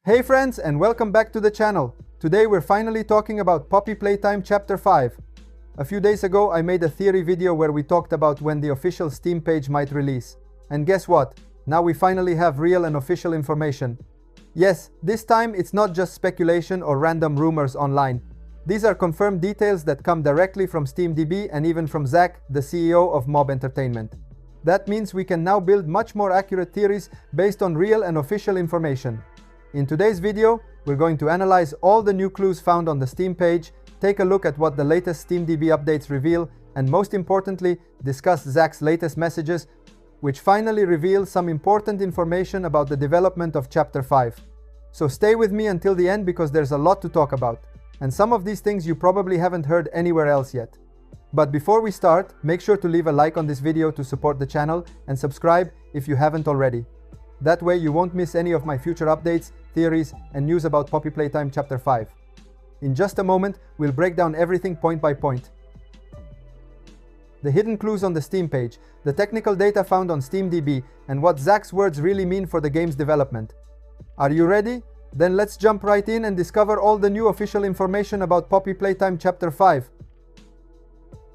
Hey friends, and welcome back to the channel. Today we're finally talking about Poppy Playtime Chapter 5. A few days ago I made a theory video where we talked about when the official Steam page might release. And guess what? Now we finally have real and official information. Yes, this time it's not just speculation or random rumors online. These are confirmed details that come directly from SteamDB and even from Zach, the CEO of Mob Entertainment. That means we can now build much more accurate theories based on real and official information. In today's video, we're going to analyze all the new clues found on the Steam page, take a look at what the latest SteamDB updates reveal, and most importantly, discuss Zach's latest messages, which finally reveal some important information about the development of Chapter 5. So stay with me until the end because there's a lot to talk about, and some of these things you probably haven't heard anywhere else yet. But before we start, make sure to leave a like on this video to support the channel and subscribe if you haven't already. That way you won't miss any of my future updates, theories, and news about Poppy Playtime Chapter 5. In just a moment, we'll break down everything point by point. The hidden clues on the Steam page, the technical data found on SteamDB, and what Zach's words really mean for the game's development. Are you ready? Then let's jump right in and discover all the new official information about Poppy Playtime Chapter 5.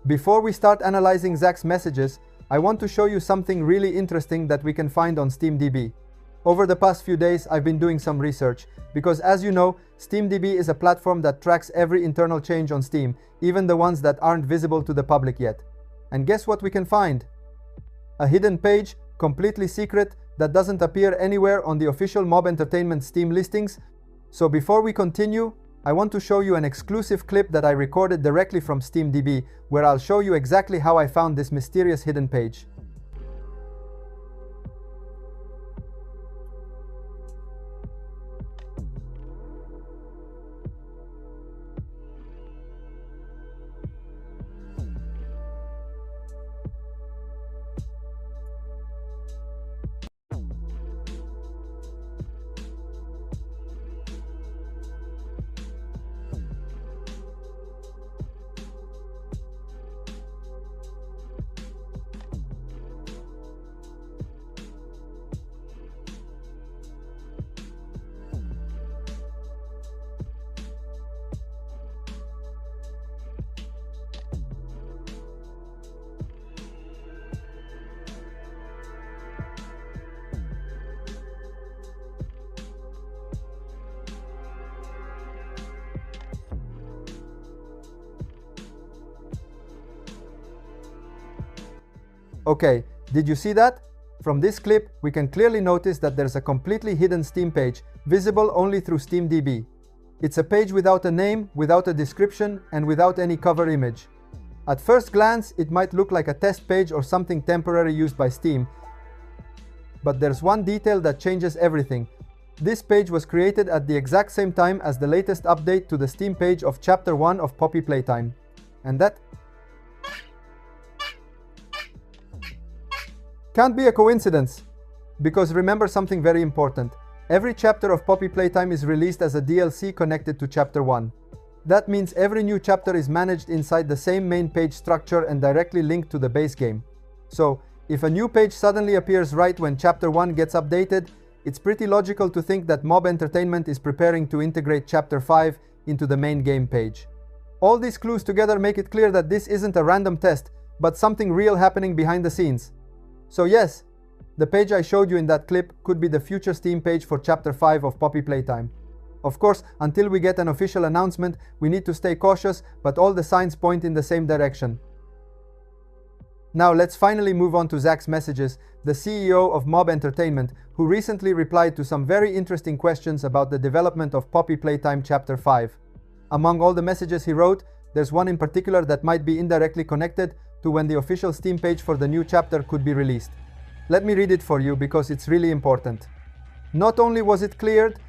Before we start analyzing Zach's messages, I want to show you something really interesting that we can find on SteamDB. Over the past few days, I've been doing some research, because as you know, SteamDB is a platform that tracks every internal change on Steam, even the ones that aren't visible to the public yet. And guess what we can find? A hidden page, completely secret, that doesn't appear anywhere on the official Mob Entertainment Steam listings. So before we continue, I want to show you an exclusive clip that I recorded directly from SteamDB, where I'll show you exactly how I found this mysterious hidden page. Okay, did you see that? From this clip, we can clearly notice that there's a completely hidden Steam page, visible only through SteamDB. It's a page without a name, without a description, and without any cover image. At first glance, it might look like a test page or something temporary used by Steam. But there's one detail that changes everything. This page was created at the exact same time as the latest update to the Steam page of Chapter 1 of Poppy Playtime. And that can't be a coincidence, because remember something very important. Every chapter of Poppy Playtime is released as a DLC connected to Chapter 1. That means every new chapter is managed inside the same main page structure and directly linked to the base game. So, if a new page suddenly appears right when Chapter 1 gets updated, it's pretty logical to think that Mob Entertainment is preparing to integrate Chapter 5 into the main game page. All these clues together make it clear that this isn't a random test, but something real happening behind the scenes. So yes, the page I showed you in that clip could be the future Steam page for Chapter 5 of Poppy Playtime. Of course, until we get an official announcement, we need to stay cautious, but all the signs point in the same direction. Now let's finally move on to Zach's messages, the CEO of Mob Entertainment, who recently replied to some very interesting questions about the development of Poppy Playtime Chapter 5. Among all the messages he wrote, there's one in particular that might be indirectly connected to when the official Steam page for the new chapter could be released. Let me read it for you because it's really important. Not only was it cleared,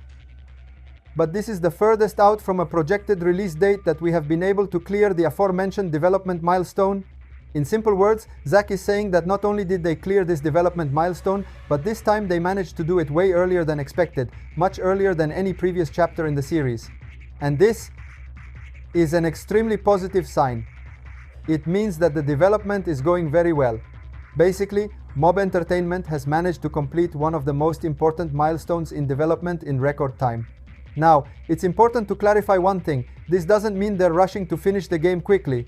but this is the furthest out from a projected release date that we have been able to clear the aforementioned development milestone. In simple words, Zach is saying that not only did they clear this development milestone, but this time they managed to do it way earlier than expected, much earlier than any previous chapter in the series. And this is an extremely positive sign. It means that the development is going very well. Basically, Mob Entertainment has managed to complete one of the most important milestones in development in record time. Now, it's important to clarify one thing. This doesn't mean they're rushing to finish the game quickly.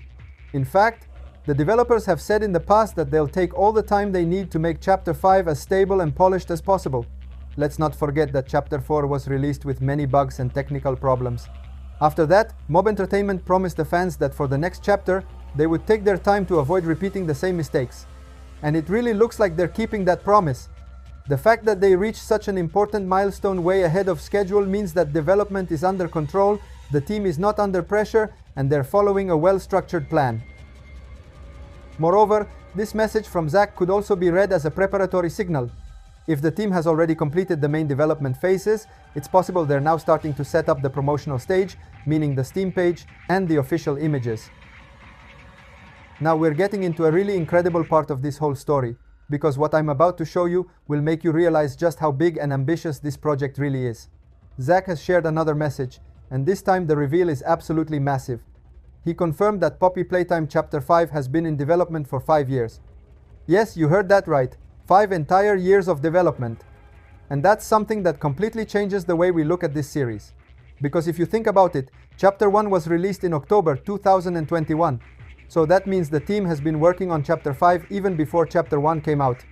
In fact, the developers have said in the past that they'll take all the time they need to make Chapter 5 as stable and polished as possible. Let's not forget that Chapter 4 was released with many bugs and technical problems. After that, Mob Entertainment promised the fans that for the next chapter, they would take their time to avoid repeating the same mistakes. And it really looks like they're keeping that promise. The fact that they reached such an important milestone way ahead of schedule means that development is under control, the team is not under pressure, and they're following a well-structured plan. Moreover, this message from Zack could also be read as a preparatory signal. If the team has already completed the main development phases, it's possible they're now starting to set up the promotional stage, meaning the Steam page and the official images. Now we're getting into a really incredible part of this whole story, because what I'm about to show you will make you realize just how big and ambitious this project really is. Zack has shared another message, and this time the reveal is absolutely massive. He confirmed that Poppy Playtime Chapter 5 has been in development for 5 years. Yes, you heard that right. 5 entire years of development. And that's something that completely changes the way we look at this series. Because if you think about it, Chapter 1 was released in October 2021. So that means the team has been working on Chapter 5 even before Chapter 1 came out.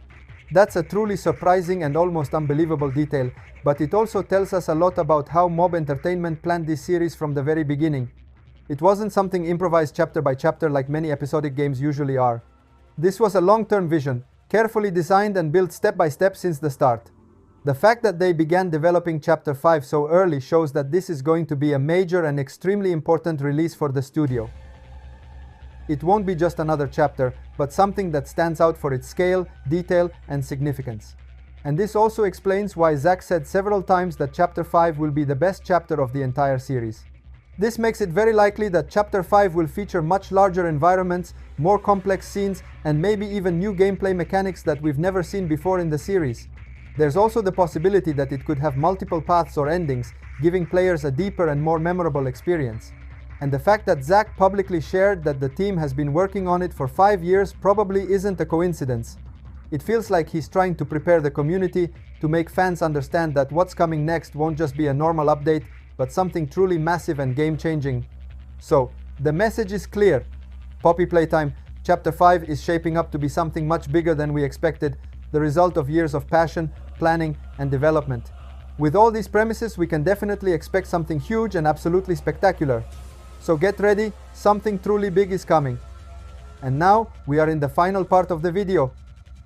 That's a truly surprising and almost unbelievable detail, but it also tells us a lot about how Mob Entertainment planned this series from the very beginning. It wasn't something improvised chapter by chapter like many episodic games usually are. This was a long-term vision, carefully designed and built step by step since the start. The fact that they began developing Chapter 5 so early shows that this is going to be a major and extremely important release for the studio. It won't be just another chapter, but something that stands out for its scale, detail, and significance. And this also explains why Zack said several times that Chapter 5 will be the best chapter of the entire series. This makes it very likely that Chapter 5 will feature much larger environments, more complex scenes, and maybe even new gameplay mechanics that we've never seen before in the series. There's also the possibility that it could have multiple paths or endings, giving players a deeper and more memorable experience. And the fact that Zack publicly shared that the team has been working on it for 5 years probably isn't a coincidence. It feels like he's trying to prepare the community to make fans understand that what's coming next won't just be a normal update, but something truly massive and game-changing. So, the message is clear. Poppy Playtime Chapter 5 is shaping up to be something much bigger than we expected, the result of years of passion, planning, and development. With all these premises, we can definitely expect something huge and absolutely spectacular. So get ready, something truly big is coming. And now, we are in the final part of the video.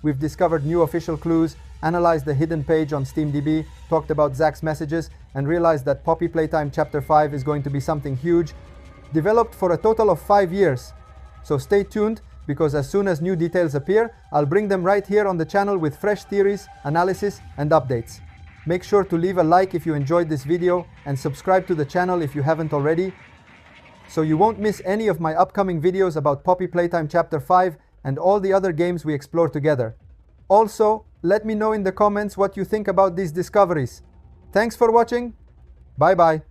We've discovered new official clues, analyzed the hidden page on SteamDB, talked about Zack's messages, and realized that Poppy Playtime Chapter 5 is going to be something huge, developed for a total of 5 years. So stay tuned, because as soon as new details appear, I'll bring them right here on the channel with fresh theories, analysis, and updates. Make sure to leave a like if you enjoyed this video, and subscribe to the channel if you haven't already, so you won't miss any of my upcoming videos about Poppy Playtime Chapter 5 and all the other games we explore together. Also, let me know in the comments what you think about these discoveries. Thanks for watching. Bye bye.